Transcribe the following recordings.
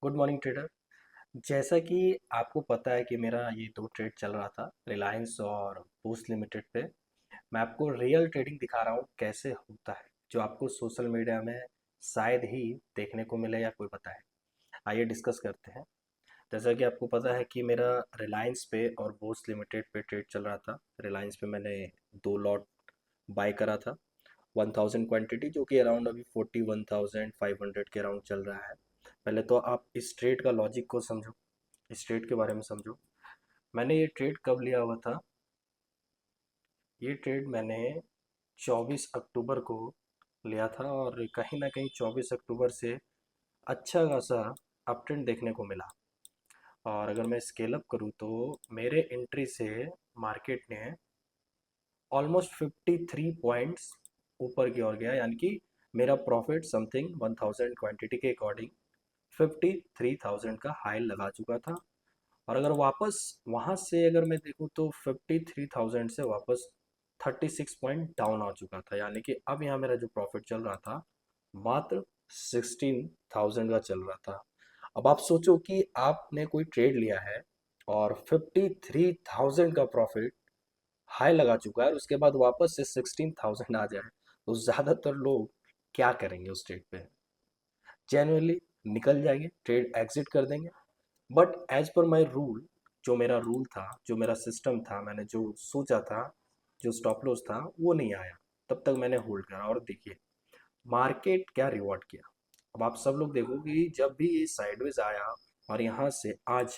Good morning trader. जैसा कि आपको पता है कि मेरा ये दो ट्रेड चल रहा था, रिलायंस और बूस्ट लिमिटेड पे। मैं आपको रियल ट्रेडिंग दिखा रहा हूँ कैसे होता है, जो आपको सोशल मीडिया में शायद ही देखने को मिले या कोई बताए। आइए डिस्कस करते हैं। जैसा कि आपको पता है कि मेरा रिलायंस पे और बूस्ट लिमिटेड पे ट्रेड चल रहा था। रिलायंस पे मैंने दो लॉट बाय करा था, 1000 क्वांटिटी, जो कि अराउंड अभी 41,500 के अराउंड चल रहा है। पहले तो आप इस ट्रेड का लॉजिक को समझो, इस ट्रेड के बारे में समझो। मैंने ये ट्रेड कब लिया हुआ था? ये ट्रेड मैंने 24 अक्टूबर को लिया था और कहीं ना कहीं 24 अक्टूबर से अच्छा खासा अप ट्रेंड देखने को मिला। और अगर मैं स्केल अप करूँ तो मेरे एंट्री से मार्केट ने ऑलमोस्ट 53 पॉइंट्स ऊपर की ओर गया, यानी कि मेरा प्रॉफिट समथिंग 1000 क्वांटिटी के अकॉर्डिंग 53,000 का हाई लगा चुका था। और अगर वापस वहाँ से अगर मैं देखूँ तो 53,000 से वापस 36 पॉइंट डाउन आ चुका था, यानी कि अब यहाँ मेरा जो प्रॉफिट चल रहा था मात्र 16,000 का चल रहा था। अब आप सोचो कि आपने कोई ट्रेड लिया है और 53,000 का प्रॉफिट हाई लगा चुका है और उसके बाद वापस से 16,000 आ जाए, तो ज़्यादातर लोग क्या करेंगे उस ट्रेड पे? जेन्युइनली निकल जाएंगे, ट्रेड एग्जिट कर देंगे। But as per my rule, जो मेरा रूल था, जो मेरा सिस्टम था, मैंने जो सोचा था, जो स्टॉप लॉस था, वो नहीं आया। तब तक मैंने होल्ड करा और देखिए मार्केट क्या रिवॉर्ड किया। अब आप सब लोग देखो कि जब भी ये साइडवेज आया और यहाँ से आज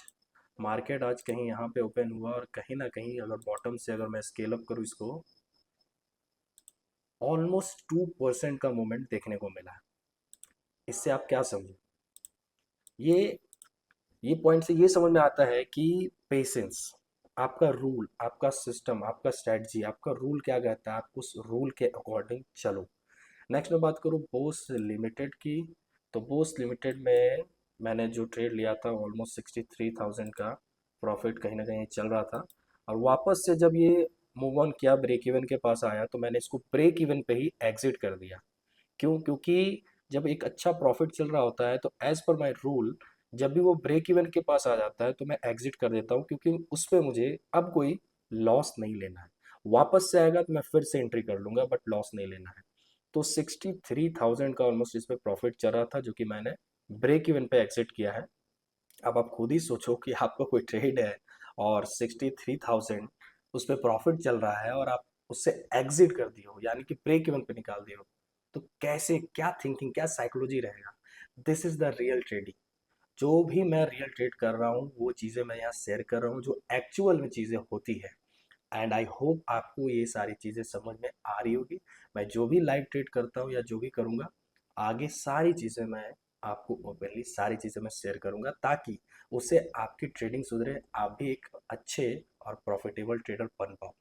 मार्केट आज कहीं यहाँ पे ओपन हुआ और कहीं ना कहीं अगर बॉटम से अगर मैं स्केल अप करूँ इसको, ऑलमोस्ट 2% का मूवमेंट देखने को मिला है। इससे आप क्या समझो? ये ये पॉइंट से ये समझ में आता है कि पेशेंस, आपका रूल, आपका सिस्टम, आपका स्ट्रेटजी, आपका रूल क्या कहता है, आप उस रूल के अकॉर्डिंग चलो। नेक्स्ट मैं बात करूँ बोस लिमिटेड की। तो बोस लिमिटेड में मैंने जो ट्रेड लिया था ऑलमोस्ट 63,000 का प्रॉफिट कहीं ना कहीं चल रहा था। और वापस से जब ये मूव ऑन किया, ब्रेक इवन के पास आया, तो मैंने इसको ब्रेक इवन पे ही एग्जिट कर दिया। क्यों? क्योंकि जब एक अच्छा प्रॉफिट चल रहा होता है तो एज पर माई रूल जब भी वो ब्रेक इवन के पास आ जाता है तो मैं एग्जिट कर देता हूँ, क्योंकि उस पर मुझे अब कोई लॉस नहीं लेना है। वापस से आएगा तो मैं फिर से एंट्री कर लूँगा, बट लॉस नहीं लेना है। तो 63,000 का ऑलमोस्ट इस पर प्रॉफिट चल रहा था, जो कि मैंने ब्रेक इवन पे एग्जिट किया है। अब आप खुद ही सोचो कि आपका कोई ट्रेड है और 63,000 उस पर प्रॉफिट चल रहा है और आप उससे एग्जिट कर दिए हो, यानी कि ब्रेक इवन पे निकाल दिए हो, तो कैसे, क्या थिंकिंग, क्या साइकोलॉजी रहेगा? This is the real trading. जो भी मैं रियल ट्रेड कर रहा हूँ वो चीज़ें मैं यहाँ शेयर कर रहा हूँ जो एक्चुअल में चीज़ें होती है। एंड आई होप आपको ये सारी चीज़ें समझ में आ रही होगी। मैं जो भी लाइव ट्रेड करता हूँ या जो भी करूँगा, आगे सारी चीज़ें मैं आपको ओपनली सारी चीज़ें मैं शेयर करूँगा, ताकि उससे आपकी ट्रेडिंग सुधरे, आप भी एक अच्छे और प्रॉफिटेबल ट्रेडर बन पाओ।